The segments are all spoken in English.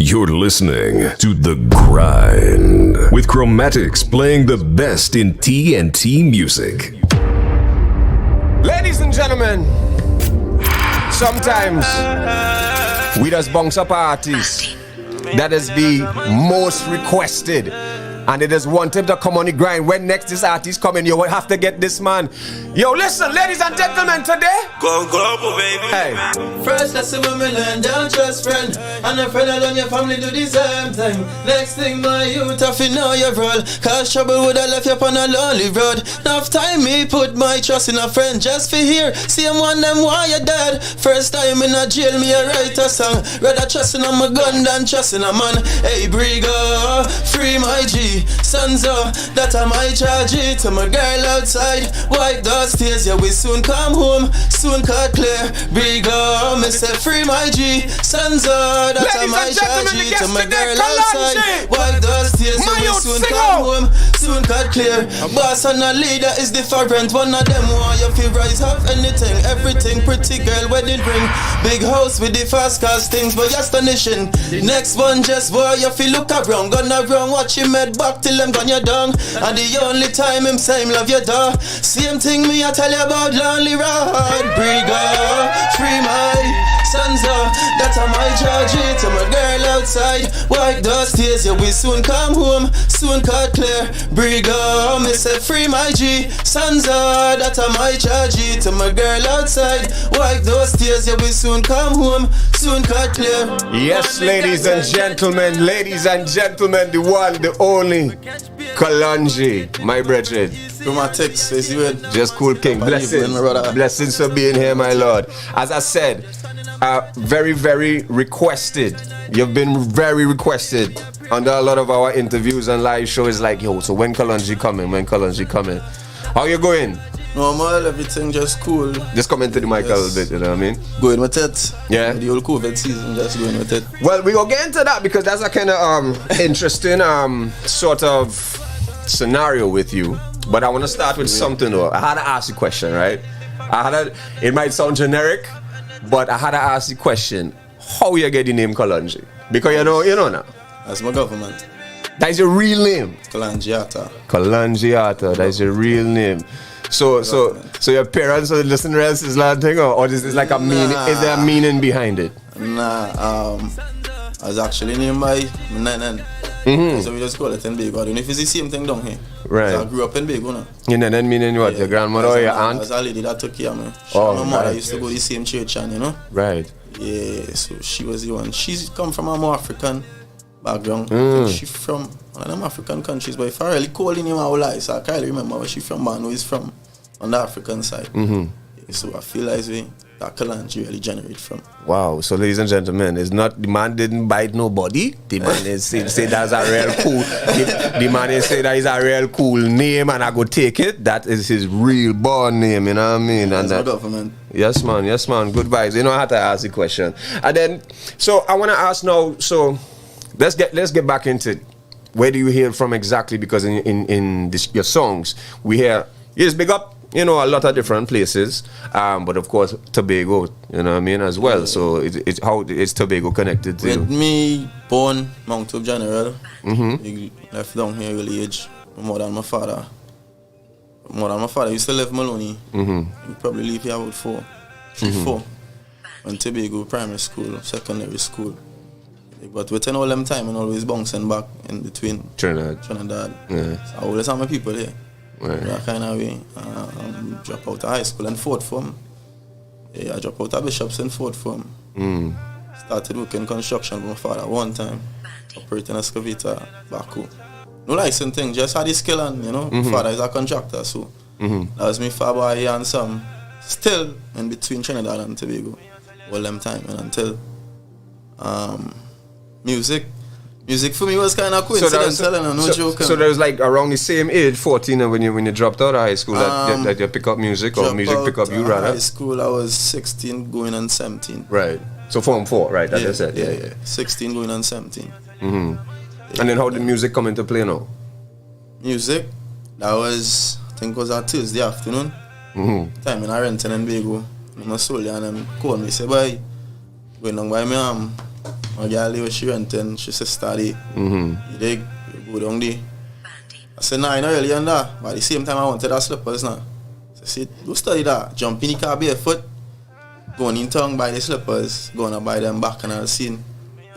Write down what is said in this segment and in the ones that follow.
You're listening to The Grind with Chromatics playing the best in TNT music. Ladies and gentlemen, sometimes we just bounce up artists that is the most requested, and it is want him to come on the grind. When next this artist coming, you will have to get this man. Yo, listen, ladies and gentlemen, today. Go global, baby. Hey. First, let's see when we learn, don't trust friend. And a friend alone, your family do the same thing. Next thing, my youth, if you know your role. Cause trouble would have left you upon a lonely road. Enough time, me put my trust in a friend just for here. See him one them why you dead. First time in a jail, me a write a song. Rather trusting on my gun than trusting a man. Hey, Brigo, free my G. Sanzo, that I my charge it to my girl outside. Wipe those tears, yeah, we soon come home. Soon cut clear. Brigo, me say free my G. Sanzo, that I my charge it to my girl outside. Wipe those tears, yeah, we soon come home. Soon cut clear. Boss and a leader is different. One of them want you feel rise have anything, everything. Pretty girl wedding ring. Big house with the fast cars things, but you're astonishing. Next one just boy, you feel look around. Gonna run, watch him head back till them gone you down. And the only time him say him love you dog. Same thing me I tell you about lonely road. Brigo, free my Sanzo, that I my charge it to my girl outside. Wipe those tears, yeah, we soon come home. Soon cut clear. Brigo, me say free my G. Sanzo, that I my charge it to my girl outside. Wipe those tears, yeah, we soon come home. Soon cut clear. Yes, ladies and gentlemen, the one, the only Kalanji, my brethren. Chromatics, is you it? Just cool king. Blessings for being here, my Lord. As I said, very, very requested. You've been very requested under a lot of our interviews and live shows. Like, yo, so when Kalanji coming? How you going? Normal, everything just cool. Just come into the mic a little bit, you know what I mean? Going with it. Yeah. The whole COVID season, just going with it. Well, we will get into that because that's a kind of interesting sort of scenario with you. But I want to start with something though. I had to ask you a question, right? It might sound generic, but I had to ask the question, how you get the name Kalanji? Because you know now. That's my government. That's your real name. Kalanji. That's your real name. So your parents or the listeners is that thing, or is this like a meaning? Is there a meaning behind it? Nah, I was actually named by Nanan. So we just call it in Bego. I don't know if it's the same thing down here. Right. So I grew up in Bego now. You know, then meaning what? Your grandmother or your aunt? As a lady that took care of me. Oh, my mother right. used to go to the same church, and you know. Right. Yeah, so she was the one. She's come from a more African background. I think she from one of them African countries, but if I really call the name I will lie, so I can't remember where she from, man, who is from on the African side. Yeah, so I feel like that Kalanji really generate from. Wow. So ladies and gentlemen, it's not the man didn't bite nobody. The man is say that's a real cool. The man is say that is a real cool name, and I go take it. That is his real born name. You know what I mean? That's and my government. Yes, man. Good vibes. You know I had to ask the question, and then so I want to ask now. So let's get back into it. Where do you hear from exactly? Because in your songs we hear you just big up. You know, a lot of different places, but of course Tobago, you know what I mean, as well. So it's how is Tobago connected to you? With me born Mount Hope General, he left down here early age. More than my father used to live Maloney. He probably leave here about 4. When Tobago primary school, secondary school. But within all them time and always bouncing back in between Trinidad. Yeah. So I always have my people here. Right. That kind of way. Drop out of high school in 4th form. Yeah, I dropped out of Bishops in 4th form. Started working construction with my father one time. Operating an excavator back home. No license thing, just had the skill and, you know, my father is a contractor, so that was me father boy and some. Still in between Trinidad and Tobago. All them time and until Music for me was kind of coincidental, no joke. So there was like around the same age, 14, when you dropped out of high school, that you pick up music, or music pick up you rather? High school, I was 16 going on 17. Right. So Form 4, right? That is it. Yeah. 16 going on 17. And then how did music come into play now? Music, that was, I think it was a Tuesday afternoon. Time in Renton and Bego. I'm a soldier and them called me, say, boy, going on by me My girl, she renting, she said study. You dig? You go down there. I said, nah, you know really on that. But at the same time, I wanted that slippers now. So I said, go study that. Jump in the car barefoot. Go in town, buy the slippers. Go and buy them back and I'll see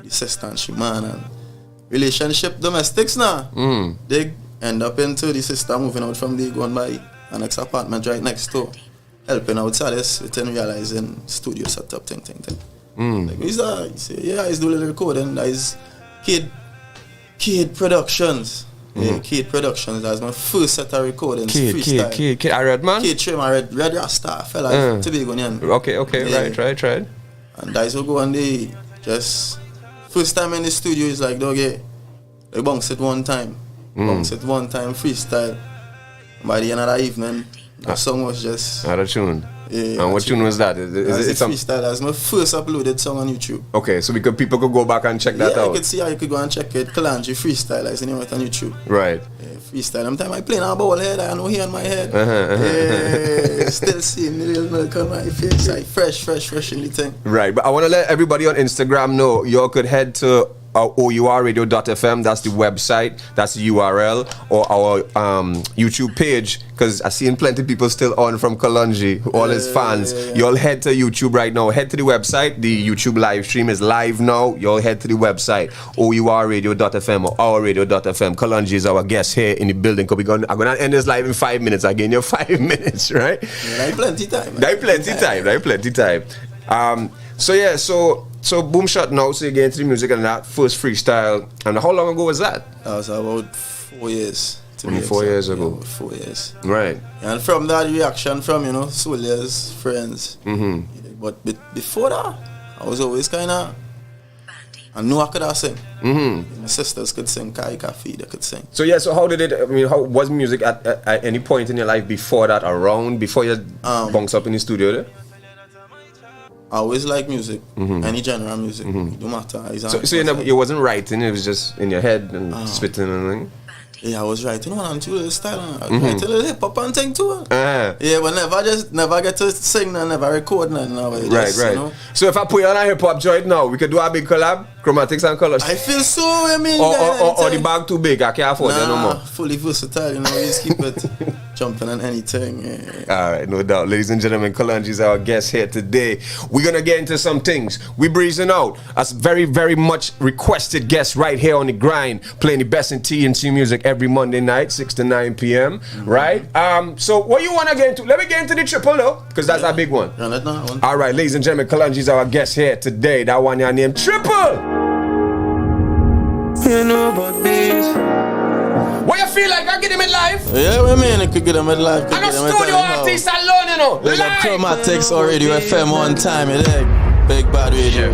the sister and she man and relationship domestics now. They end up into the sister moving out from there, going by an next apartment right next door. Helping out Salis, within realizing studio setup, thing. Like, who's that? He say, yeah, he's doing a little recording. That is Kid Productions. Yeah, Kid Productions. That's my first set of recordings. Kid. I read, man. Kid Trim, I read Rasta. Fella, to be going on. Okay, yeah. Right. And guys will go on the just first time in the studio is like, doggy, they bounce it one time. Freestyle. By the end of the evening, the song was just out of tune. Yeah, and what tune was that? It's freestyle. That's my first uploaded song on YouTube. Okay, so people could go back and check that out. Yeah, you could see how you could go and check it. Kalanji freestyle, is the name of it on YouTube. Right. Yeah, freestyle. Sometimes I play now ball head, I know here on my head. Yeah, still seeing the real milk on my face. Like fresh in the thing. Right, but I want to let everybody on Instagram know y'all could head to OURradio.fm, that's the website, that's the URL, or our YouTube page, because I've seen plenty of people still on from Kalonji, all his fans. Y'all head to YouTube right now, head to the website, the YouTube live stream is live now. Y'all head to the website, OURradio.fm or OurRadio.fm. Kalonji is our guest here in the building. I'm going to end this live in 5 minutes. I gave you 5 minutes, right? Yeah, I plenty time. Plenty time. So Boom shot now, so you get into the music and that first freestyle. And how long ago was that? That was about 4 years. 4 years ago. Yeah, 4 years. Right. And from that reaction from, soldiers, friends. But before that, I was always kind of, I knew I could have sing. My sisters could sing, Kai Kafi, they could sing. So how did it, how was music at any point in your life before that, before you bounced up in the studio there? I always like music, any genre of music, no matter. So you wasn't writing, it was just in your head and spitting and everything? Yeah, I was writing one and two little style, I was writing a little hip hop and thing too. Yeah, but never get to sing and never record nothing. Right. So if I put you on a hip hop joint now, we could do a big collab, Chromatics and Colors. I feel so, or the bag too big, I can't afford that no more. Fully versatile, we just keep it jumping on anything. Yeah. Alright, no doubt. Ladies and gentlemen, Kalanji is our guest here today. We're gonna get into some things. We breezing out as very, very much requested guests right here on the grind, playing the best in TNT music every Monday night, 6 to 9 p.m. Right? So what you wanna get into? Let me get into the triple though, because that's a big one. Alright, ladies and gentlemen, Kalanji is our guest here today. That one here named Triple. You know about this. What you feel like? I get him in live? Yeah, we mean I could get him in live. I'm a studio artist alone, There's a Chromatics or Radio FM one time, Big bad radio.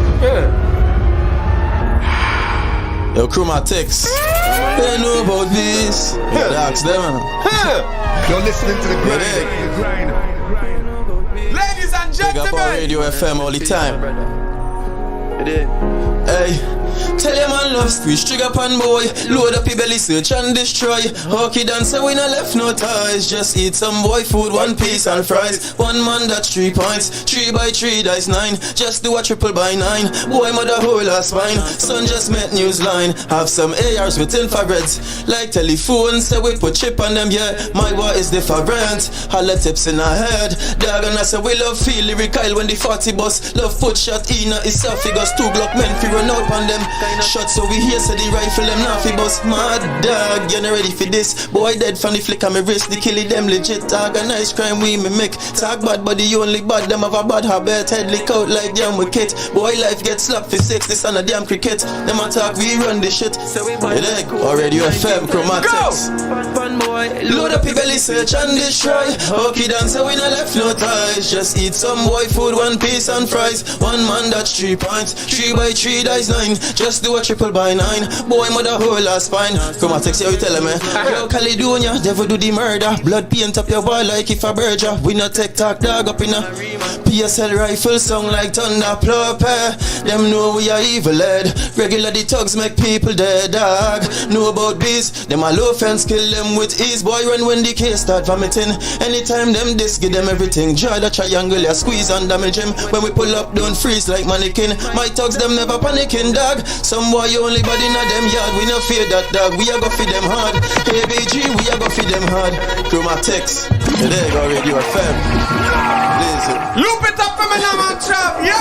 Yo, Chromatics. They know about this. You gotta ask them. You're listening to the grind. Ladies and gentlemen. Big up on Radio FM all the time. Hey. Tell your man love squeeze, trigger pan boy. Load up your belly, search and destroy. Hockey dancer, we not left no ties. Just eat some boy food, one piece and fries. One man, that's 3 points. 3 by 3, that's 9. Just do a triple by 9. Boy, mother whole ass spine. Son just met news line. Have some ARs with infrareds. Like telephone, say we put chip on them, yeah. My war is different. Holla tips in our head. Dog and I say we love feel lyrical when the 40 bus. Love put shot in a esophagus. 2 Glock men fi run out on them. Shot so we hear say the rifle them now fi bust. Mad dog, you not ready for this. Boy dead from the flick of my wrist. The killie them legit. Organized crime we make. Talk bad but the only bad. Them have a bad habit. Head lick out like damn wicked. Boy life get slapped for 6. This on a damn cricket. Them attack we run this shit. Already FM Chromatics. Load up your belly, search and destroy. Hockey dancer we not left no ties. Just eat some boy food, one piece and fries. One man that's 3 points. 3 by 3 that's 9. Just do a triple by 9. Boy mother whole ass spine. Chromatics here we tell me. Yo Caledonia, devil do the murder. Blood paint up your wall like if a burger. We not take talk dog up in a sell rifle song like thunder plow. Them know we are evil led. Regular the thugs make people dead, dog. Know about bees, them a low fence kill them with ease. Boy run when the case start vomiting. Anytime them this give them everything. Draw the triangle, ya squeeze and damage him. When we pull up don't freeze like mannequin. My thugs them never panicking, dog. Some boy only body in them yard. We no fear that, dog. We a go feed them hard. ABG, we a go feed them hard. Chromatics, there you go, Radio FM. Listen. Loop it up for me now, man, trap. Yo!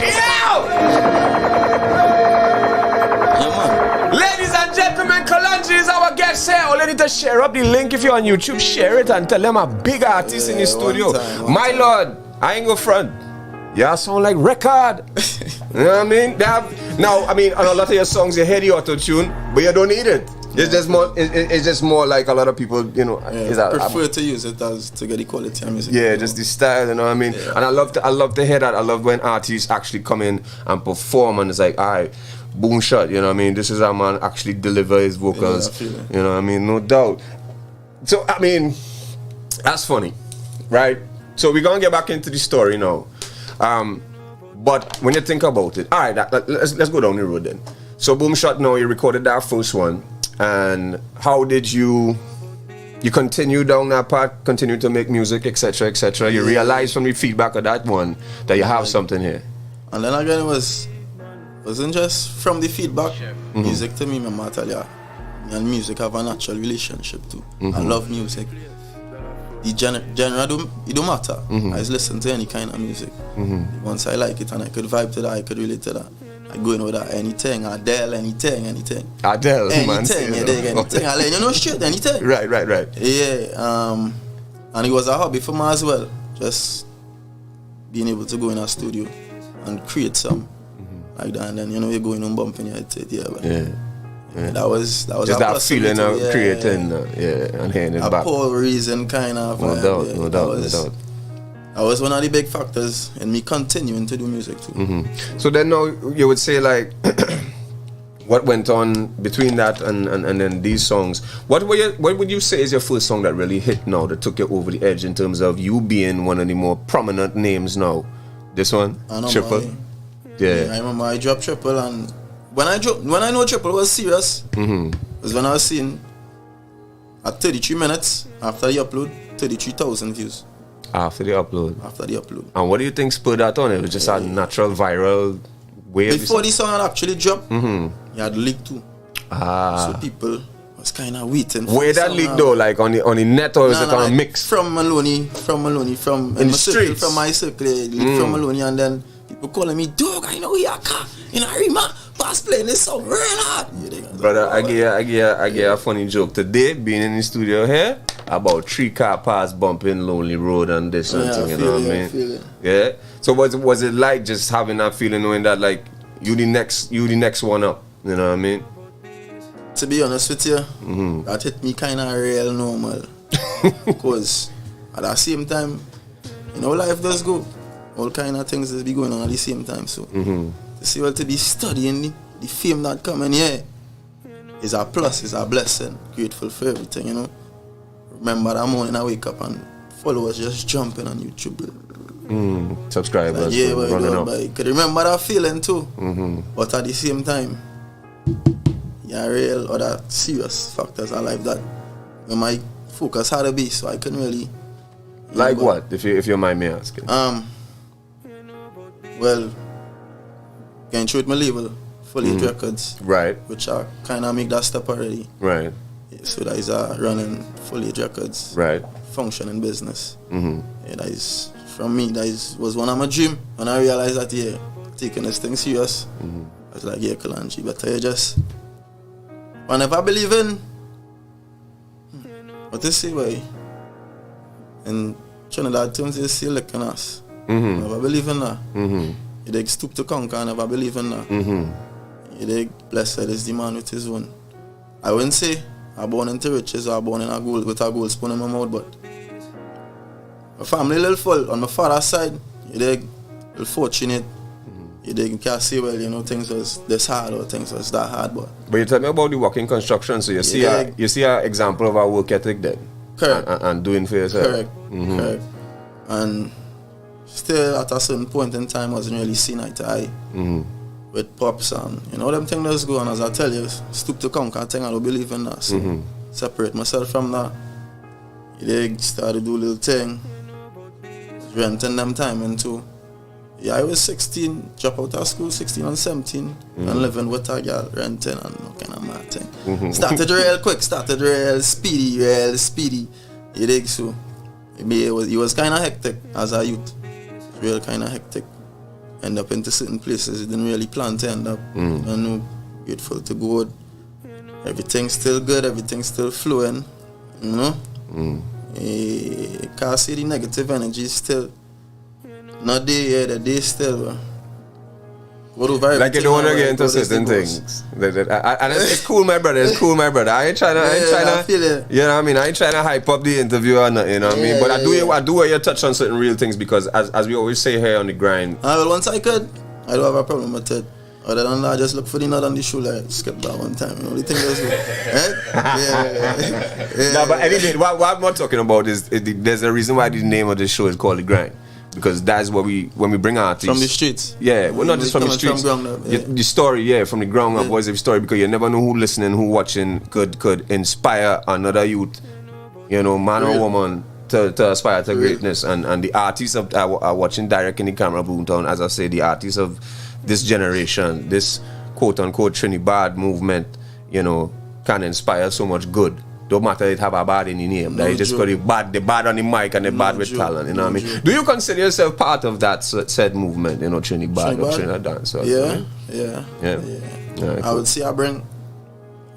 Yeah, man. Ladies and gentlemen, Kalanji is our guest here. All you need to share up the link if you're on YouTube. Share it and tell them a big artist in the studio. My lord, I ain't go front. Yeah, sound like record. You know what I mean? They have, now, I mean, on a lot of your songs, you hear the auto-tune, but you don't need it. It's just more. It's just more like a lot of people, you know. Yeah, prefer to use it as to get the quality of music. Yeah, just the style, you know what I mean. Yeah. And I love to hear that. I love when artists actually come in and perform, and it's like, alright, boom shot, you know what I mean. This is how man actually deliver his vocals, you know what I mean. No doubt. So I mean, that's funny, right? So we're gonna get back into the story now. But when you think about it, alright, let's go down the road then. So boom shot. Now you recorded that first one. And how did you continue down that path, continue to make music, etc., etc.? You realize from the feedback of that one that you have something here. And then again, it wasn't just from the feedback. Music to me, my matter, yeah. Me and music have a natural relationship too. I love music. The genre it don't matter. I just listen to any kind of music. Once I like it and I could vibe to that, I could relate to that. I go in with that anything, Adele, anything. Adele, man. Anything, anything. I let you know shit, anything. Right. Yeah, and it was a hobby for me as well. Just being able to go in a studio and create some like that, and then you go in and bumping your head, yeah. That was just that feeling of creating, and hearing it back. A poor reason, kind of. No doubt. That was one of the big factors in me continuing to do music too. So then now you would say like, what went on between that and then these songs? What would you say is your first song that really hit now, that took you over the edge in terms of you being one of the more prominent names now? This one, Triple. Yeah, I remember I dropped Triple, and when I know Triple was serious, was when I was seeing at 33 minutes after the upload, 33,000 views. After the upload. And what do you think spurred that on? It was just a natural viral wave? Before the song had actually dropped, you had leaked too. So people was kind of waiting for where that leak though? Like on the net, or is it on a mix? From Maloney, from in the streets? From my circle, from Maloney, and then people calling me, dog, I know you're in a Rima, pass playing this song real hard. Brother, I get a funny joke today, being in the studio here, about 3 car pass bumping Lonely Road and this and thing, you know what I mean? Yeah. So was it like just having that feeling, knowing that like you the next one up, you know what I mean? To be honest with you, that hit me kind of real normal, because at the same time, life does go. All kind of things that be going on at the same time. So to see what to be studying the fame that coming here is a plus, is a blessing. Grateful for everything, Remember that morning I wake up and followers just jumping on YouTube. Subscribers, running up. I could remember that feeling too. But at the same time, real other serious factors are like that. When my focus had to be, so I couldn't really. Like what? If you mind me asking. Well, going through with my label, Full 8 Records. Right. Which I kind of make that step already. Right. So that is running Full 8 Records. Right. Functioning business. That is, from me, was one of my dream. And I realized that, taking this thing serious, I was like, Kalanji, but I just, whenever I believe in, what they say, boy, in Trinidad terms, they say, look at us. Never believe in that. You dig stoop to conquer, I never believe in that. You dig blessed is the man with his own. I wouldn't say I'm born into riches or I'm born with a gold spoon in my mouth, but my family a little full. On my father's side, you dig, a little fortunate. You dig, you can't say, well, things was this hard or things was that hard, but you tell me about the work in construction, so you see an example of our work ethic then? Correct. And doing for yourself. Correct. And still at a certain point in time, I wasn't really seen eye to eye with Pops. And you know, them things that's going, as I tell you, stoop to conquer thing, I don't believe in that. So separate myself from that. They started to do a little thing. Renting them time into. Yeah, I was 16, drop out of school, 16 and 17, and living with a girl, renting and no kind of mad thing. Started real quick, started real speedy. You dig? So it was kind of hectic as a youth. Real kind of hectic. End up into certain places you didn't really plan to end up. I know, grateful to God. Everything's still good, everything's still flowing. You know? Can't see the negative energy still. Not there, the day still. Like you don't want to get into certain things. And it's cool, my brother. It's cool, my brother. I ain't trying to, you know what I mean? I ain't trying to hype up the interview or nothing, you know what I mean? But I do want you to touch on certain real things because as we always say here on the grind. Well, once I could, I don't have a problem with it. Other than that, I just look for the nut on the shoulder, skip that one time. You know, the thing is, right? No, but anyway, what I'm not talking about is there's a reason why the name of this show is called The Grind. Because that's what when we bring artists from the streets. Yeah, well, not just from the streets. From up, the story, from the ground up, voice of the story. Because you never know who listening, who watching could inspire another youth, you know, man or woman to aspire to greatness. And the artists are watching direct in the camera, BooMTowN. As I say, the artists of this generation, this quote unquote Trinidad movement, you know, can inspire so much good. Don't matter it have a bad in the name. That just got the bad on the mic and the bad with talent. You know what I mean? Do you consider yourself part of that said movement? You know, Trinidad or Trinidad dance? Yeah. Cool. I would say I bring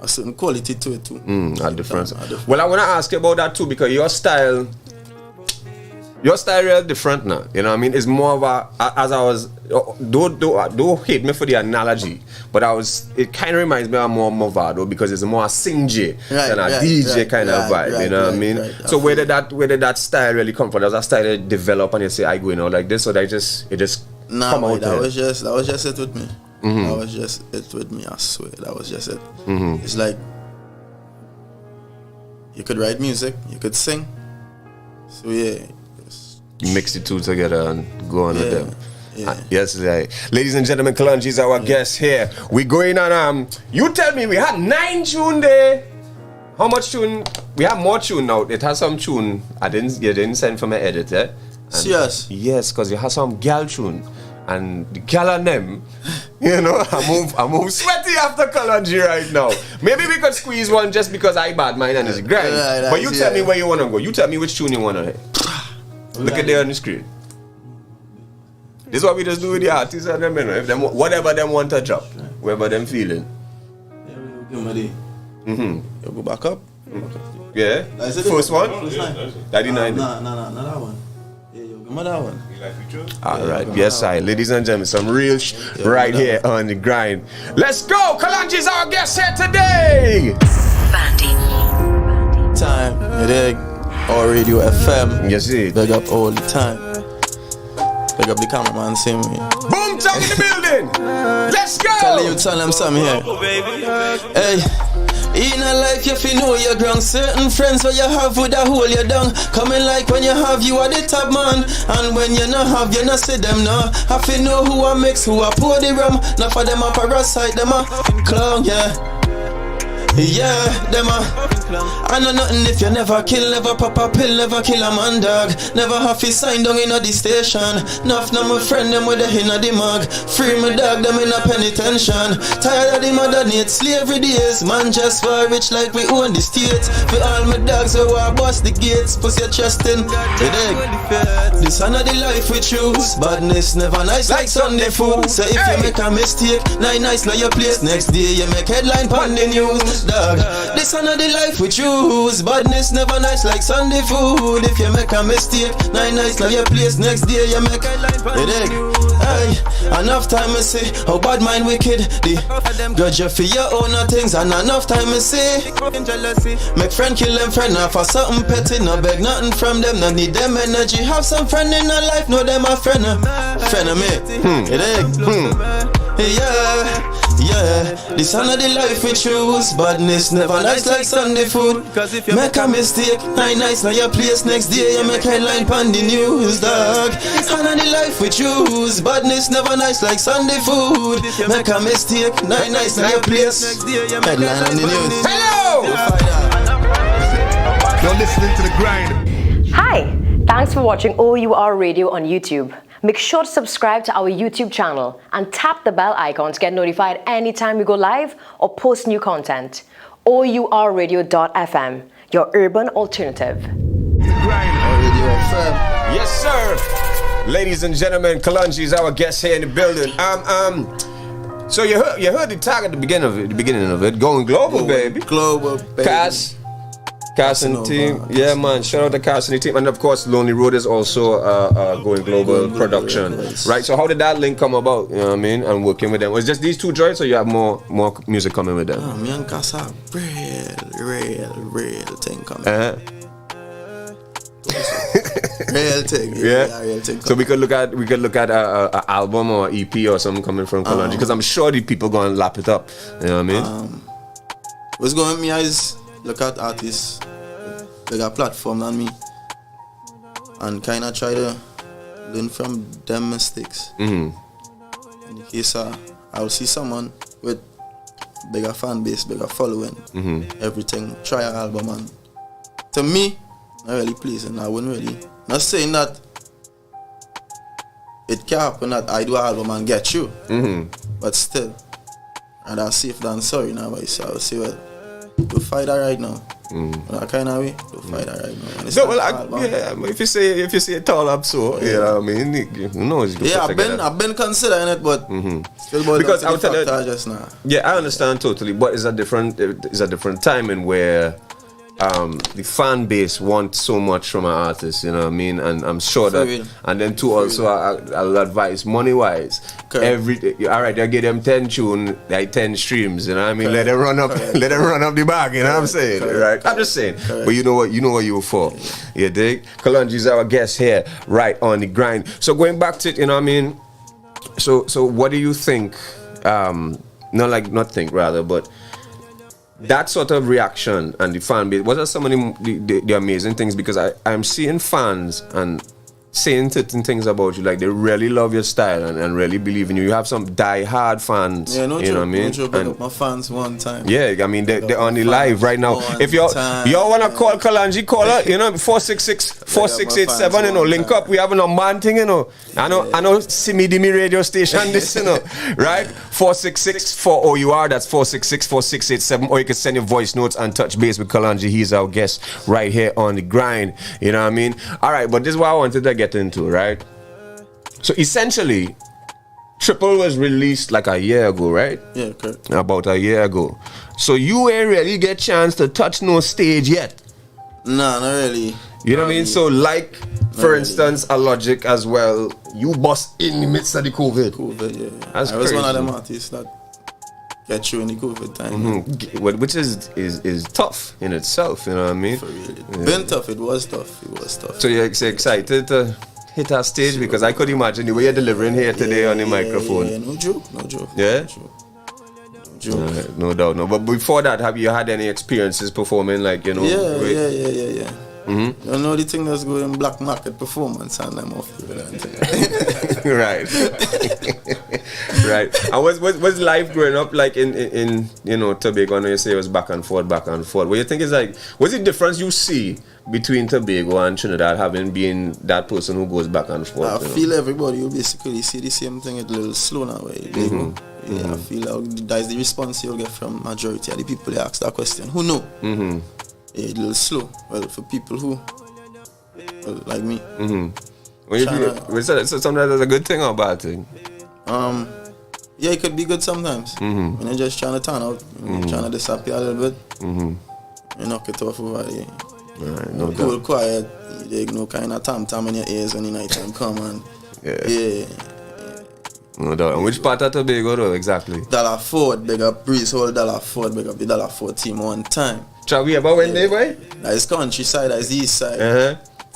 a certain quality to it too. A difference. Well, I want to ask you about that too because your style real different now. You know what I mean? It's more of a, as I was, don't hate me for the analogy, but it kind of reminds me of more Movado because it's more a sing J than a DJ kind of vibe. You know what I mean? So where did that style really come from? Does that style develop and you say I go in out like this, or it just come out? That was just it with me. That was just it with me. I swear, that was just it. It's like you could write music, you could sing. So yeah. Mix the two together and go on with them. Yes, ladies and gentlemen, Kalanji is our guest here. We going on. You tell me we had 9 tune there. How much tune? We have more tune now. It has some tune. You didn't send for my editor. Yes. Yes, because you have some gal tune. And the gal and them, you know, I move sweaty after Kalanji right now. Maybe we could squeeze one just because I bad mine and it's grind. But you tell me where you want to go. You tell me which tune you want to hear. Look at there on the screen. This is what we just do with the artists and them, you know. If them, whatever them want to drop, whatever them feeling. You go back up. Yeah. First one? 99. No, not that one. Yeah, you go that one. Alright, yes, ladies and gentlemen, some real right here on the grind. Let's go! Kalanji is our guest here today! Time, you dig? Or Radio FM. Yes, it. Big up all the time. Big up the cameraman, same way. BooMTowN in the building! Let's go! Tell them something here. Hey. In a life you feel know you're ground. Certain friends where you have would a hold you down. Coming like when you have you are the top man. And when you not have you not see them now. I feel know who I mix, who I pour the rum. Not for them a parasite, them a clown, yeah. Yeah, them I know nothing if you never kill, never pop a pill, never kill a man dog. Never have to sign down in the station. Enough now my friend them with the in the mug. Free my dog them in a penitentiary. Tired of the modern slavery days. Man just for rich like we own the states. For all my dogs who are bust the gates. Put your trust in the dig. This another life we choose. Badness never nice like Sunday food. So if you make a mistake, nice like your place. Next day you make headline on the news. Dog, this another life we choose. Badness never nice like Sunday food. If you make a mistake, nice like your place. Next day you make a line for hey, enough time I say how bad mind wicked. The judge you for your own things. And enough time I say make friend kill them friend. Now for something petty, no beg nothing from them. No need them energy. Have some friend in a life, know them a friend. Friend of me. Yeah. This another the life we choose. Badness never nice like Sunday food. Cause if you make a mistake, nice now your place next day you make headline pan the news, dog. This another the life we choose. Badness never nice like Sunday food. Make a mistake, nice now your place next day you make headline on the news. Hello! You're listening to The Grind. Hi, thanks for watching O.U.R Radio on YouTube. Make sure to subscribe to our YouTube channel and tap the bell icon to get notified anytime we go live or post new content. OURradio.fm, your urban alternative. Yes, sir. Ladies and gentlemen, Kalanji is our guest here in the building. So you heard the tag at the beginning of it, going global, baby. Global, baby. Cass and the team. Yeah, man. Shout out to Cass and the team. And of course, Lonely Road is also going global production. Right? So how did that link come about? You know what I mean? And working with them. Was it just these two joints or you have more music coming with them? Me and Cass have real thing coming. Real thing. Yeah. Real thing coming. So we could look at a album or EP or something coming from Kalanji. Because I'm sure the people going to lap it up. You know what I mean? What's going on with me is look at artists, they got platform than me, and kind of try to learn from them mistakes. In the case I will see someone with bigger fan base, bigger following, everything, try an album, and to me, not really pleasing. I wouldn't really, not saying that it can happen that I do an album and get you, but still, and I'm safe than sorry now, but I will say, well, to fight that right now. That kind of way, to fight that right now. So, well, if you say it all up, so you know what I mean. Who knows? I've been considering it, but still because I would tell you just now. Yeah, I understand totally, but it's a different timing where the fan base wants so much from an artist, you know what I mean, and I'm sure that, and then too also I'll advise money wise. Alright, I give them 10 tune, like 10 streams, you know what I mean. Let them run up, let them run up the bag, you know what I'm saying, right? I'm just saying, but you know what you were for. You dig? Kalanji is our guest here, right on the grind. So going back to it, you know what I mean. So what do you think? But that sort of reaction and the fan base, what are some of the amazing things? Because I'm seeing fans and saying certain things about you, like they really love your style and really believe in you. You have some die-hard fans, you know what I mean? And my fans one time. Yeah, I mean, they're on the live right now. If y'all want to call Kalanji, call her, you know, 466-4687, you know, link up. We have a man thing, you know. I know Simi Dimi radio station, this, you know, right? 466-4OUR, that's 466-4687, or you can send your voice notes and touch base with Kalanji. He's our guest right here on the grind, you know what I mean? All right, but this is what I wanted to get into, right? So essentially, Triple was released like a year ago, right? Yeah, correct. About a year ago. So you ain't really get chance to touch no stage yet. Nah, not really. You know what I mean? So like, for instance, a Logic as well, you bust in the midst of the COVID. Yeah. That's I was crazy. one of them artists that get you in the COVID time. Which is tough in itself, you know what I mean? For real. Been tough, it was tough. So you're excited to hit our stage? Because I could imagine the way you're delivering here today on the microphone. Yeah, no joke. Yeah? No joke. No doubt, no. But before that, have you had any experiences performing, like, you know? Yeah. You know the thing that's going black market performance and I'm off Right. Right. And what's life growing up like in you know, Tobago? I know you say it was back and forth. What do you think is like, what's the difference you see between Tobago and Trinidad, having been that person who goes back and forth? I feel everybody will basically see the same thing, it's a little slow now. Yeah, I feel like that's the response you'll get from majority of the people that ask that question. Who know? Yeah, a little slow. Well, for people who, like me. So sometimes that's a good thing or a bad thing? Yeah, it could be good sometimes. When you're just trying to turn out, trying to disappear a little bit, you knock it off over there. Right, no cool, doubt. quiet, you no kind of tam in your ears when the night time come and yeah. No doubt. And which part of Tobago though, exactly? Dollar Ford, big up Breeze Hall, Dollar Ford, big up the Dollar Ford team one time. Shall we ever win there, boy? That is countryside, that is the east side.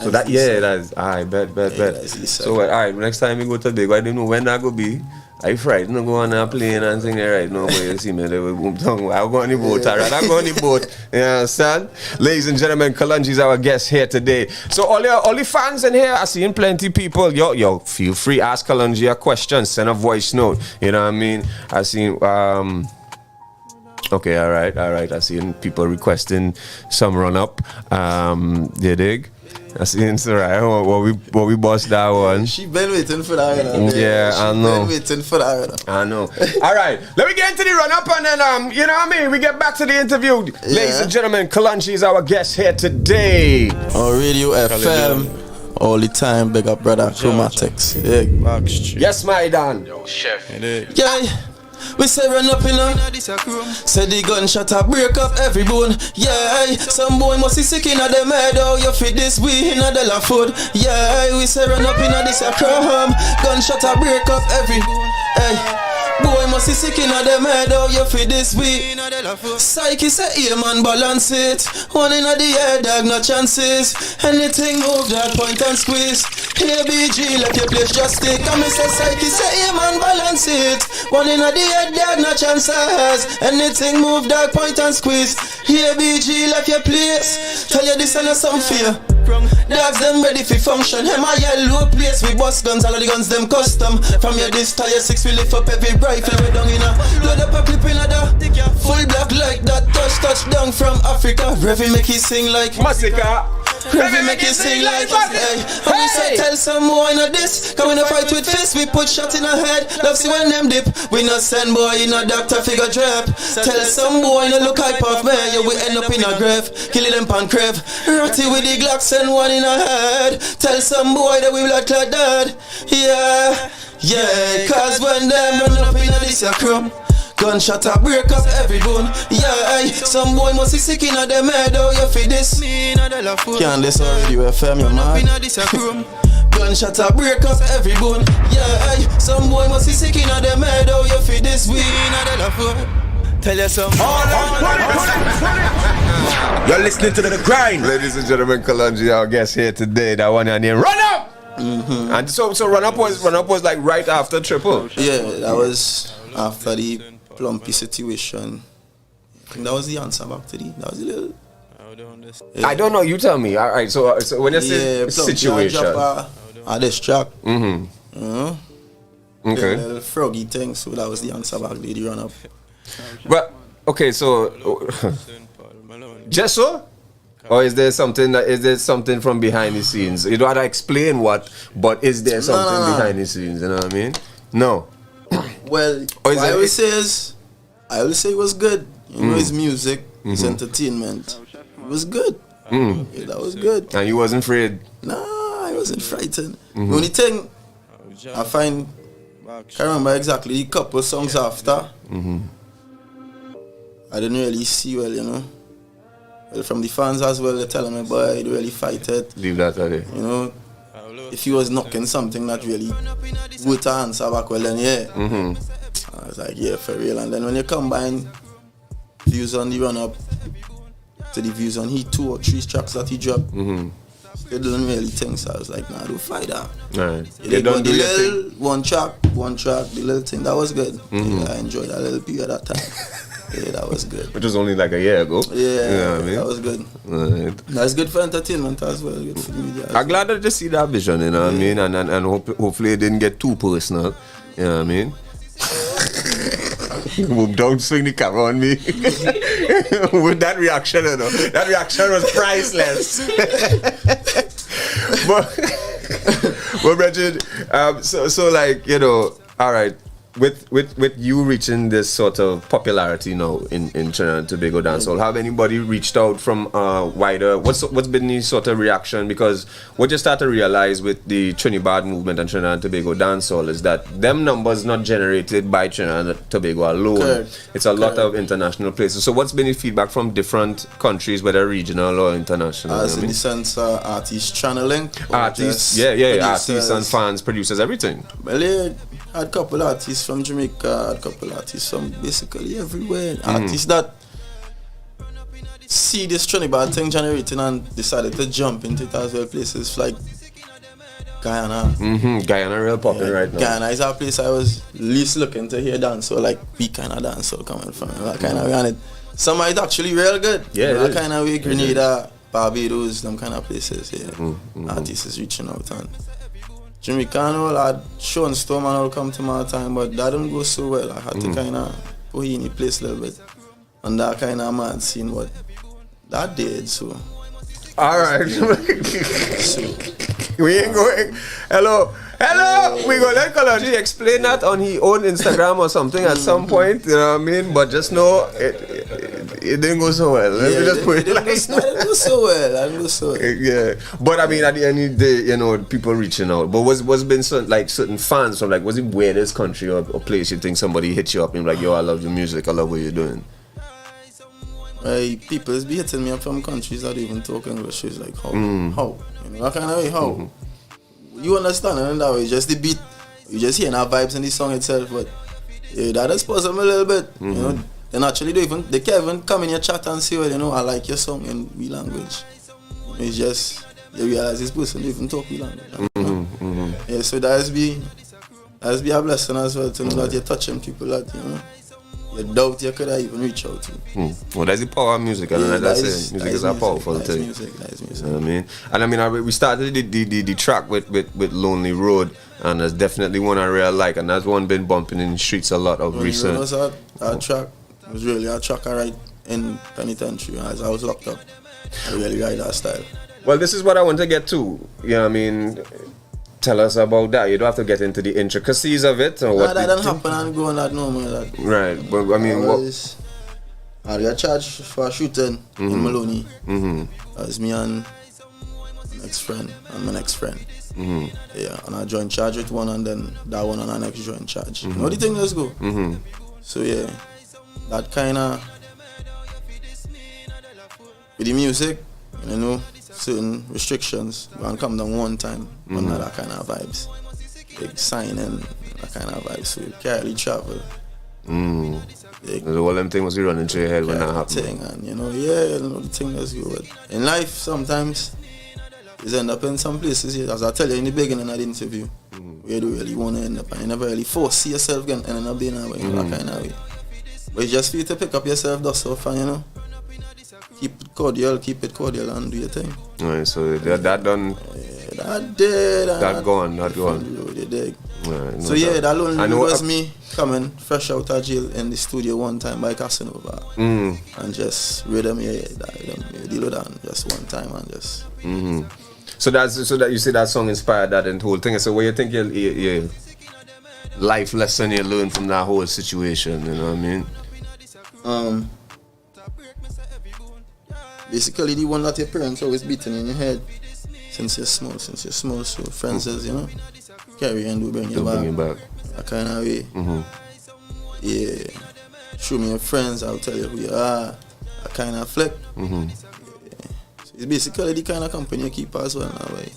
So that, that is, I bet. That's the east side. So alright, next time we go to Tobago, I don't know when that go be. I frightened to go on a plane and thing right now, but you see me there with BooMTowN. I'll go on the boat, alright? I'll go on the boat. You understand? Ladies and gentlemen, Kalanji is our guest here today. So all the fans in here, I seen plenty people. Yo, feel free, ask Kalanji a question, send a voice note. You know what I mean? I seen okay, alright. I seen people requesting some run up. You dig? I seen it's alright. What we bust that one. She been waiting for that, you know. Yeah, I know. Been waiting for that, you know. I know. Alright, let me get into the run up and then you know what I mean? We get back to the interview. Ladies and gentlemen, Kalanji is our guest here today. On Radio FM. All the time, big up brother Chromatics. Yeah. Yes, my Dan. Yeah. We say run up in a say the gunshot a break up every bone. Yeah, some boy must be sick in the head. Oh, you fit this we in the la food. Yeah, we say run up in a this a crime. Gunshot a break up every hey. Boy must be sick in the head. Oh, you fit this we Psyche say yeah man balance it. One in the head dog no chances. Anything move that point and squeeze. Here BG let your place just stick. And me say Psyche say yeah man balance it. One in the head dog no chances. Anything move that point and squeeze. Here BG left your place. Tell you this and some fear. Dogs them ready for function. Hem a yellow place. We bust guns. All of the guns them custom. From your this tire 6 we lift up every rifle. We down in a load up a clip in a da. Full black like that. Touch down from Africa. Revy make it sing like Massacre. Revy make it sing like hey. And we say tell some more in a this. Cause we no fight with fists. We put shot in a head. Love see when them dip. We no send boy in a doctor figure drop. Tell some boy no look hype off man. Yeah we end up in a grave. Killing them pan crave. Ratty with the Glocks and one in a head. Tell some boy that we blood clot dead. Yeah, cause when them run up in a this a crumb. Gunshot a break up every bone. Yeah, some boy must be sick in them head. Oh, you feel this? Can't this already FM, you man. Gunshot a break up every bone. Yeah, some boy must be sick in them head. Oh, you feel this? We tell you some. You're listening to the grind. Ladies and gentlemen, Kalanji, our guest here today. That one your name, Run Up. And so run up was like right after Triple. Yeah, that was after the Plumpy situation. I think that was the answer back to the. That was a little. I don't know. You tell me. All right. So when you say situation, this track. Okay. The little froggy thing. So that was the answer back there. The run up. But okay, so just so. Or is there something from behind the scenes? You don't have to explain what, but is there something behind the scenes? You know what I mean? No. Well, I will say it was good. You know, it's music, it's entertainment. It was good. Yeah, that was good. And you wasn't afraid? Nah, I wasn't frightened. The only thing I find, I can't remember exactly the couple songs after. I didn't really see well, you know. Well, from the fans as well, they're telling me, boy, they really fight it. Leave that out there. You know, if he was knocking something that really would answer back, well, then yeah. I was like, yeah, for real. And then when you combine views on the run up to the views on 2 or 3 tracks that he dropped, they didn't really think so. I was like, nah, don't fight that. Right. They don't do the little one track, the little thing, that was good. Yeah, I enjoyed that little period at that time. Yeah, that was good. Which was only like a year ago. Yeah, you know what I mean? That was good. Right. That's good for entertainment as well. Good for the media. I'm glad that you see that vision, you know what I mean? And hopefully it didn't get too personal. You know what I mean? Don't swing the camera on me. With that reaction, you know. That reaction was priceless. but Bridget, so like, you know, all right. With you reaching this sort of popularity now in Trinidad and Tobago dancehall, have anybody reached out from wider? What's been the sort of reaction? Because what you start to realize with the Trinidad movement and Trinidad and Tobago dancehall is that them numbers not generated by Trinidad and Tobago alone. Correct. It's a lot of international places. So what's been the feedback from different countries, whether regional or international? As in the sense artists channeling? Artists, artists and fans, producers, everything. Well, yeah. I had a couple artists from Jamaica, a couple artists from basically everywhere. Artists that see this Trinidad thing generating and decided to jump into it as well. Places like Guyana. Guyana real popping right now. Guyana is a place I was least looking to hear dance, so like we kind of dance so coming from that kind of way, and it some are actually real good. Yeah, that kind of way. Grenada, Barbados, them kind of places. Yeah, artists is reaching out, and Jamaica and all had Sean Storm and all come to my time, but that didn't go so well. I had to kind of put in the place a little bit, and that kind of mad scene, but that did so. All right. So, We ain't going. Hello. We gonna let Kalanji explain that on his own Instagram or something at some point. You know what I mean? But just know it didn't go so well. Let me just put it like that. It didn't go so well. Yeah. But I mean, at the end of the day, you know, people reaching out. But what's been certain fans from like, was it weirdest country or place you think somebody hit you up and like, yo, I love your music, I love what you're doing? People be hitting me up from countries that even talk English. It's like, how? You know, that kind of way, how? You understand it in that way, just the beat, you just hearing our vibes in the song itself, but yeah, that is possible a little bit. You know, they naturally they can't even come in your chat and say, well, you know, I like your song in we language. It's just, you realize this person don't even talk we language. Yeah, so that's be a blessing as well to know that you're touching people that, you know, you doubt you could even reach out to. Well, that's the power of music, and that's it. Music is a powerful thing. Music. You know what I mean? And I mean, we started the track with Lonely Road, and that's definitely one I really like, and that's one been bumping in the streets a lot of recent. Road was our track. It was really our track I write in penitentiary as I was locked up. I really write that style. Well, this is what I want to get to. You know what I mean? Tell us about that. You don't have to get into the intricacies of it or what. That don't happen and go on that no more. That. Right, but I mean, I got charged for a shooting in Maloney. That was me and my next friend and my next friend. Yeah, and I joined charge with one, and then that one and I next joined charge. You know the thing, let's go. So yeah, that kind of with the music, you know, certain restrictions and come down one time under that kind of vibes. Like signing, that kind of vibes. So you can't really travel. The whole them thing was running through your head when that happened. And you know, the thing that's good. In life, sometimes you end up in some places, as I tell you in the beginning of the interview, where you don't really want to end up, and you never really see yourself again and end up being that way, that kind of way. But you just feel to pick up yourself, dust off, and you know, keep it cordial and do your thing. Right, so that done. That gone. Right, so yeah, that only was me coming fresh out of jail in the studio one time by Casanova. And just rhythm, deal with that just one time and just. So that you say that song inspired that and the whole thing. So what you think your life lesson you learned from that whole situation, you know what I mean? Basically the one that your parents always beating in your head since you're small, so friends says, you know, carry and do bring you back. That kind of way. Yeah. Show me your friends, I'll tell you who you are. That kind of flip. Yeah. So it's basically the kind of company you keep as well that way.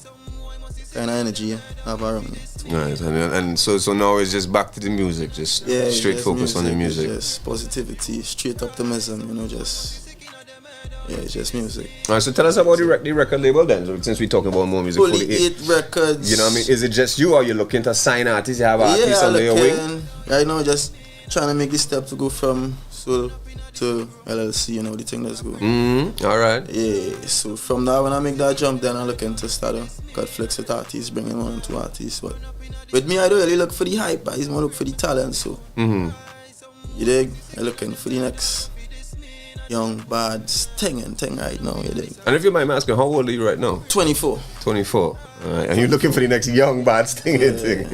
Kind of energy you have around you. Right, and so now it's just back to the music, just straight focus on the music. Just positivity, straight optimism, you know, just. Yeah, it's just music. Alright, so tell us about the record label then, since we're talking about more music. Fully 8 records. You know what I mean? Is it just you, or are you looking to sign artists? You have artists under your wing? Right now, just trying to make the step to go from soul to LLC, you know, the thing that's good. Alright. Yeah, so from that, when I make that jump, then I look into start cut flex with artists, bringing 1 or 2 artists. But with me, I don't really look for the hype, I just want to look for the talent, so. You dig? I'm looking for the next young, bad thing right now, you dig? And if you mind me asking, how old are you right now? 24. 24. Alright, and you're looking for the next young, bad thing thing.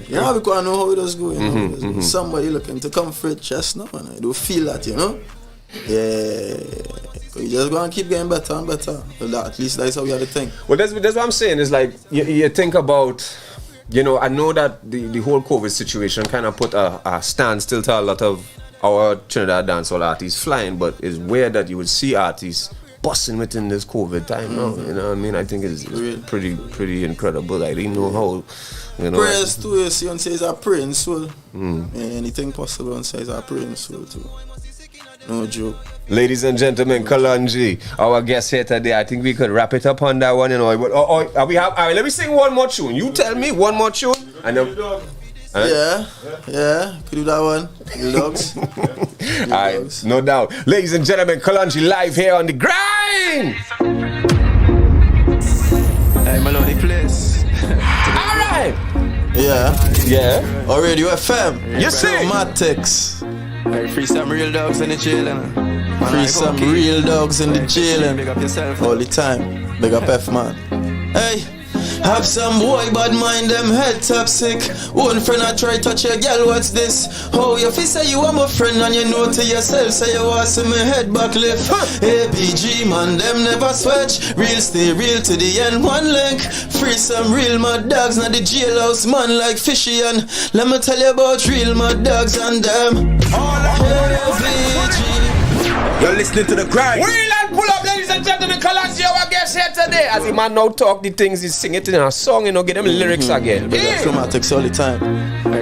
Yeah, because I know how it does go, you know. Somebody looking to come for it just now, and I do feel that, you know. Yeah. You just go and keep getting better and better. Well, at least that's how you have to think. Well, that's what I'm saying, is like, you think about, you know, I know that the whole COVID situation kind of put a standstill to a lot of our Trinidad dancehall artists flying, but it's weird that you would see artists busting within this COVID time now. You know what I mean? I think it's pretty incredible. I didn't know how, you know. Prayers too, you see, and says I pray in soul. Anything possible and says I pray in soul too. No joke. Ladies and gentlemen, Kalanji, our guest here today. I think we could wrap it up on that one, you know. But we have. All right, let me sing one more tune. You tell me one more tune, and then. Yeah. Could do that one. Real dogs. Alright, no doubt. Ladies and gentlemen, Kalanji live here on the grind. Hey, Melody, please. Alright. Yeah. Radio FM. You see. Chromatics. Hey, free some real dogs in the jail. Free some real dogs in the jail. Big up yourself. All the time. Big up F, man. Hey. Have some boy bad mind, them head top sick. One friend I try touch a girl, what's this? Oh, you feel say you are my friend and you know to yourself, say you want see me head back lift. ABG man, them never switch. Real stay real to the end, one link. Free some real mad dogs, not the jailhouse man like fishy. And let me tell you about real mad dogs and them. ABG. You're listening to the grind. Wheel and pull up, ladies and gentlemen. Kalanji, our guest here today. As the man now talk the things, he sing it in a song, you know, get them lyrics again. Chromatics all the time.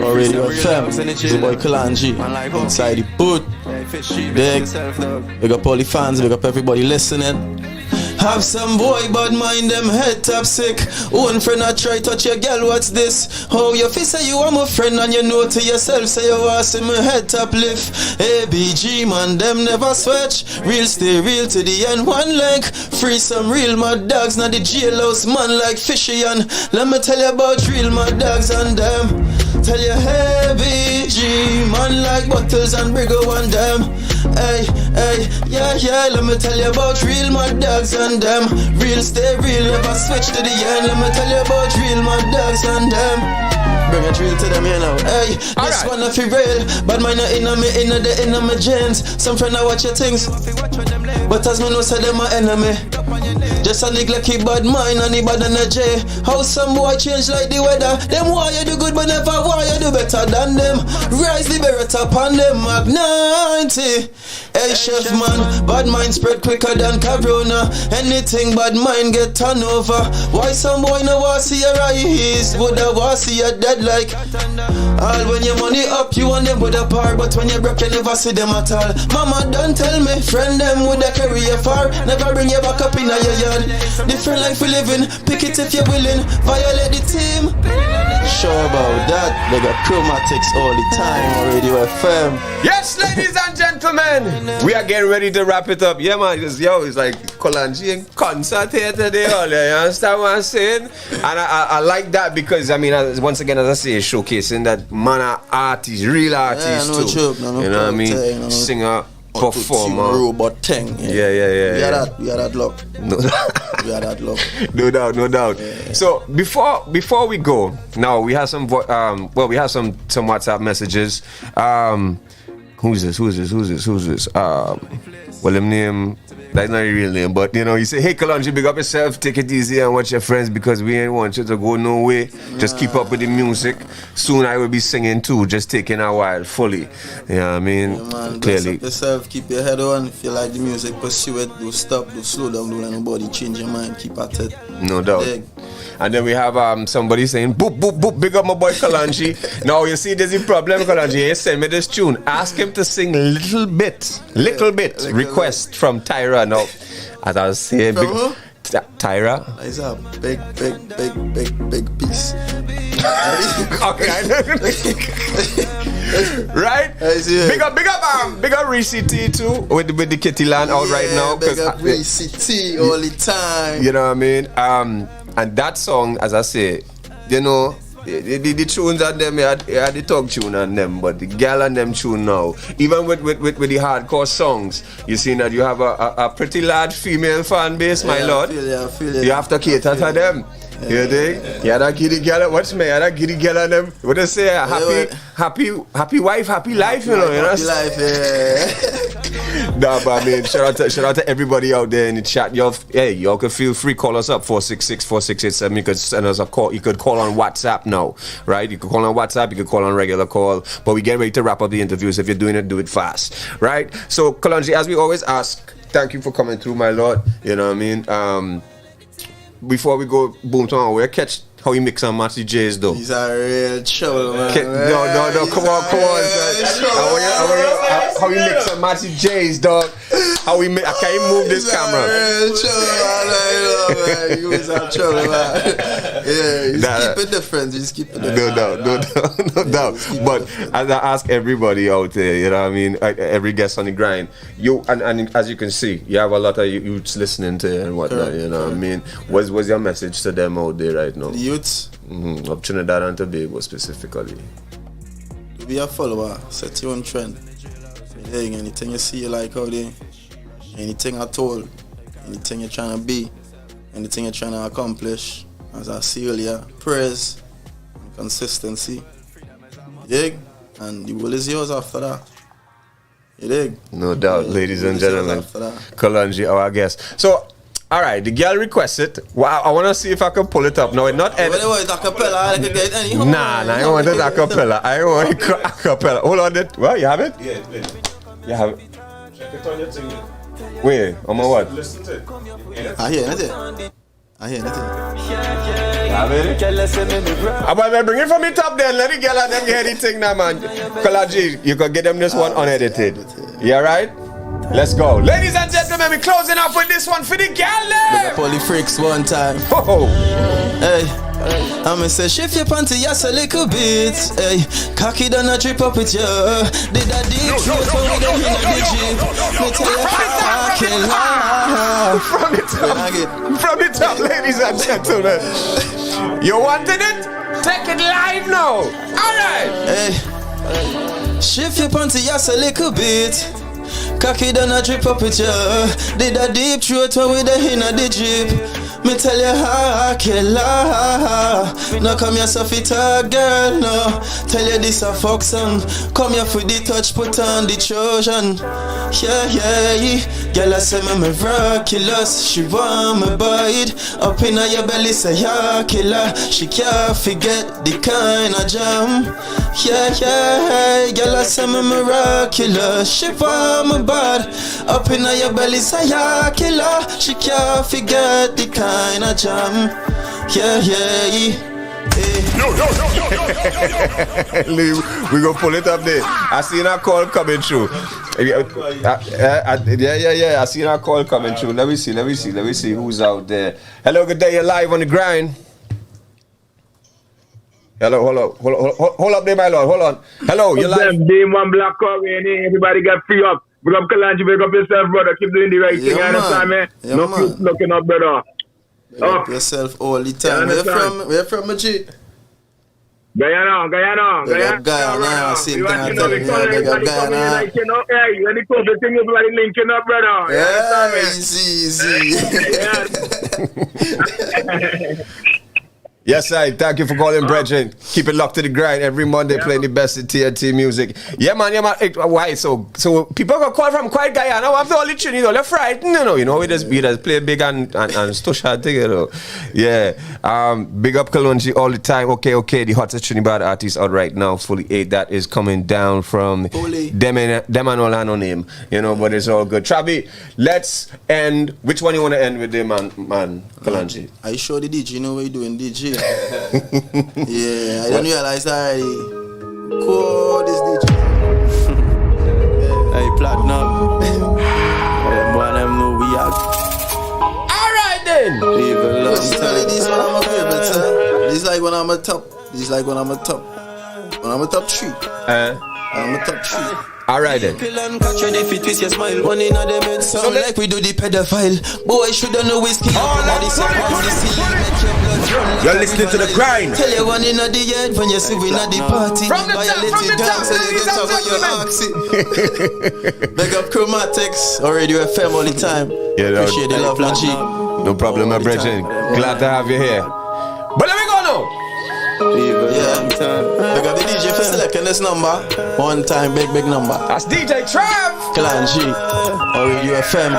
Or Radio FM. It's your boy Kalanji. Inside the booth. Big up all the fans, big up everybody listening. Have some boy bad mind, them head top sick. One friend I try touch your girl, what's this? Oh, you feel say you are my friend and you know to yourself, say you want see me head top lift. ABG man, them never switch. Real stay real to the end, one link. Free some real mad dogs, not the jailhouse man like fishy. And let me tell you about real mad dogs and them. Tell you ABG man like bottles and Brigo and them. Hey, yeah, let me tell you about real mad dogs and them. Real stay real, never switch to the end. Let me tell you about real mad dogs and them. Bring it real to them, you know. Hey, this one I feel real, but mine are inna my jeans. Some friend I watch your things, but as me know say them my enemy. Just a nigga keep bad mind and he bad energy. How some boy change like the weather. Them why you do good but never why you do better than them. Rise the beret upon them Mag 90. Hey chef man, bad mind spread quicker than corona. Anything bad mind get turned over. Why some boy no want see your rise? Woulda want see you dead like. All when your money up you want them with a par, but when you broke you never see them at all. Mama don't tell me, friend them woulda carry you far. Never bring you back up in your yard. Different life we living, pick it if you're willing. Violate the team. Sure about that. They got Chromatics all the time on Radio FM. Yes, ladies and gentlemen, we are getting ready to wrap it up. Yeah, man, it's like Kalanji and concert here today. You understand what I'm saying? And I like that because, I mean, once again, as I say, showcasing that man are artists, real artists no too. Joke, no you know what I mean? Singer, performer. Robot thing. Yeah. We are that luck. No. We are that luck. No doubt. Yeah. So before we go, now we have some we have some WhatsApp messages. Who's this? Well, him name, that's not your real name, but you know, you say, hey Kalanji, big up yourself, take it easy and watch your friends because we ain't want you to go no way. Just keep up with the music. Soon I will be singing too, just taking a while fully. You know what I mean? Yeah, man, clearly. Up yourself, keep your head on. If you like the music, pursue it, don't stop, don't slow down, don't let nobody change your mind, keep at it. No doubt. Yeah. And then we have somebody saying, boop, boop, boop, big up my boy Kalanji. Now you see there's a problem, Kalanji. He send me this tune. Ask him to sing little bit. Request from Tyra. Now, as I was saying, Tyra. It's a big piece. Right? Big up Reese T too with the Kitty Land out right now. Big up Reese T all the time. You know what I mean? And that song, as I say, you know, the tunes and them, had the talk tune on them, but the girl and them tune now. Even with the hardcore songs, you see that you have a pretty large female fan base, my lord. I feel it. You have to cater to them. You think? Yeah, that giddy girl. Watch me. Yeah, that giddy girl and them. What they say? Happy wife, happy life. You know. Happy life. Yeah. Nah, but I mean, shout out to everybody out there in the chat. Y'all can feel free. Call us up 466-4687. You could send us a call. You could call on WhatsApp now, right? You could call on WhatsApp. You could call on regular call. But we get ready to wrap up the interviews. If you're doing it, do it fast, right? So, Kalanji, as we always ask, thank you for coming through, my lord. You know what I mean? Before we go BooMTowN, we'll catch How you mix and match the J's though? He's a real trouble, man. No, come on, son. How you mix and match the J's, dog? How we make? I can't move this camera. Real trouble, man. You was a trouble, man. Yeah, keep it different. Just keep it different. No doubt. But as I ask everybody out there, you know what I mean, every guest on the grind, you and as you can see, you have a lot of youths listening to you and whatnot. You know what I mean. What's your message to them out there right now? The youths of Trinidad and Tobago specifically. To be a follower, set your own trend. Anything you see you like out there, anything at all, anything you're trying to be, anything you're trying to accomplish, as I see earlier, prayers and consistency. You dig? And the will is yours after that. You dig? No doubt, ladies and gentlemen. Kalanji, our guest. So, alright, the girl requested. Wow, I want to see if I can pull it up. No, it's not edit. Acapella. Nah, I don't want it acapella. I don't want it acapella. Hold on, well, you have it? Yeah, You have it. check it on your thing. Wait, on my what? Listen to it. I hear nothing. Have it? But bring it from the top then. Let the girl and them hear the thing now, man. Kalanji, you can get them this one unedited. You alright? Let's go. Ladies and gentlemen, we're closing off with this one for the girl. Big up all the freaks one time. Oh. Hey, I'ma say shift your panty just a little bit. Hey, cocky done a drip up with you. Did a deep throat when we don't hit the jeep. Me tell you I can lie. From the top, ladies and gentlemen. You wanted it? Take it live now. Alright. Hey, shift your panty just a little bit. Cocky done a drip up with you. Did a deep throat when we the inna the jeep. Me tell you how I can lie. No come here so fit a girl, no. Tell you this a fuck song. Come here for the touch, put on the Trojan. Yeah. Girl I say me miraculous. She want me bite. Up inna your belly say yeah killer. She can't forget the kind of jam. Yeah. Girl I say me miraculous. She want me bad. Up inna your belly say yeah killer. She can't forget the kind of jam. Yeah. We go pull it up there. I seen a call coming through. Yeah. I seen a call coming through. Let me see who's out there. Hello, good day. You're live on the grind. Hello, hold up there, my lord. Hold on. Hello, you're live. Game one black coffee and everybody get free up. Big up Kalanji, big up yourself, brother. Keep doing the right thing. You understand, man? No food looking up, brother. Big up yourself all the time. Where from my G? Guyana. Big up Guyana. Same thing I tell you. Big up Guyana. Hey, when the COVID thing, everybody linking up, brother. Yeah, easy. Yes, I thank you for calling, brethren. Keep it locked to the grind every Monday, playing the best in TNT music. Yeah, man. Why? So people gonna call from quite Guyana. I have to only tune, they're frightened, we just play big and stush hard thing, Yeah. Big up Kalonji all the time. Okay. The hottest Trinidad artist out right now, fully 8. That is coming down from them and all no name, but it's all good. Travi, let's end. Which one you want to end with, man, Kalanji? Are you sure the DJ? You know what you're doing, DJ? Yeah, I don't realize already. Cool, this DJ. Hey, platinum. Boy, them know we are. Alright then. Even love. This one I'm a favorite, sir. This like when I'm a top. When I'm a top 3. I'm a top 3. Alright then. Catch your fit with your smile. One in the bed sound like we do the pedophile. Boy, shoulda know whiskey. You're listening to the grind. Tell you one in the head when you're sitting at the party. From the top, Big up Chromatics or Radio FM all the time. Appreciate the love, Lanchi. No problem, my brethren. Glad to have you here. But let me go now. Yeah, big up the DJ for selecting this number. One time, big number. That's DJ Trav. Kalanji, O.U.R FM.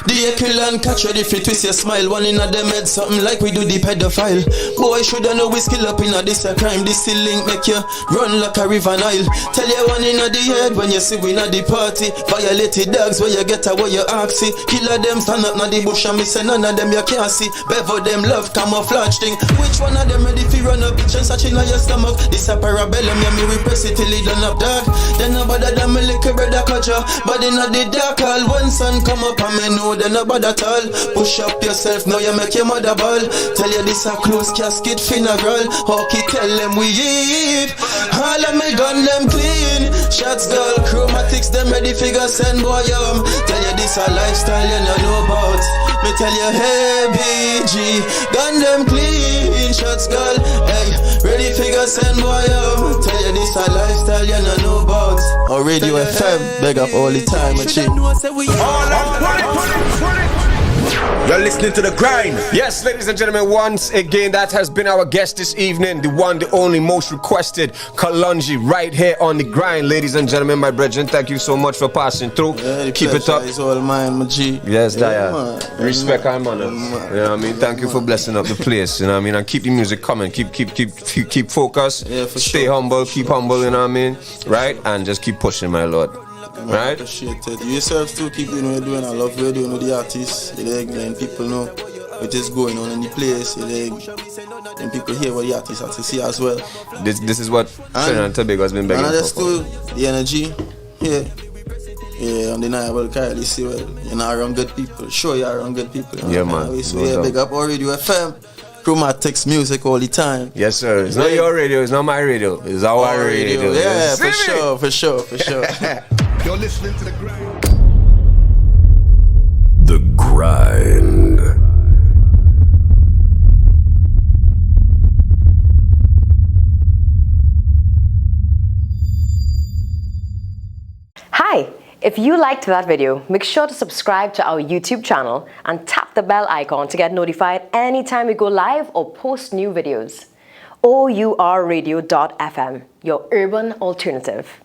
The kill and catch ready for twist your smile. One in a them head something like we do the pedophile. Boy shoulda know we skill up in a this a crime. This link make you run like a river Nile. Tell you one in a the head when you see we na the party. Violated dogs where you get away you ask see. Killer them stand up na the bush and me say none of them you can't see. Bevel them love camouflage thing. Which one of them ready for run up bitch and searching on your stomach? This a parabellum yeah me repress it till it done up dog. Then nobody them me lick a brother culture. But in a the dark all when sun come up and me know then nobody at all. Push up yourself now you make your mother ball. Tell you this a close casket funeral. Hockey tell them we eat. All of me gun them clean. Shots girl, chromatics them ready figure send boy home. Tell you this a lifestyle you don't know about. Me tell you hey BG, gun them clean. Shots girl, hey, ready figure send boy home. Tell you this a lifestyle you don't know about. Or Radio FM, beg up all the time, my chick. You're listening to The Grind. Yes, ladies and gentlemen, once again, that has been our guest this evening, the one, the only, most requested, Kalonji, right here on The Grind. Ladies and gentlemen, my brethren, thank you so much for passing through. Yeah, keep it up. It's all mine, my G. Yes, yeah, Daya. Respect our manners. You know what I mean? Thank you for blessing up the place. You know what I mean? And keep the music coming. Keep focused. Yeah, for Stay sure. humble. Keep humble. You know what I mean? Right? And just keep pushing, my Lord. Right? Appreciate it. You yourself too, keep doing what you're doing. I love what you're doing with the artists. You like, and people know what is going on in the place. You like, and people hear what the artists have to see as well. This is what Trinidad and Tobago has been begging and for. that's still the energy. Yeah, undeniable. Carly, see, well, you're not around good people. Sure, you're around good people. Yeah, man. So yeah, big up O.U.R FM. Chromatics music all the time. Yes, sir. It's not your radio. It's not my radio. It's our radio. Yeah, for sure. You're listening to The Grind. The Grind. Hi! If you liked that video, make sure to subscribe to our YouTube channel and tap the bell icon to get notified anytime we go live or post new videos. OURradio.fm, your urban alternative.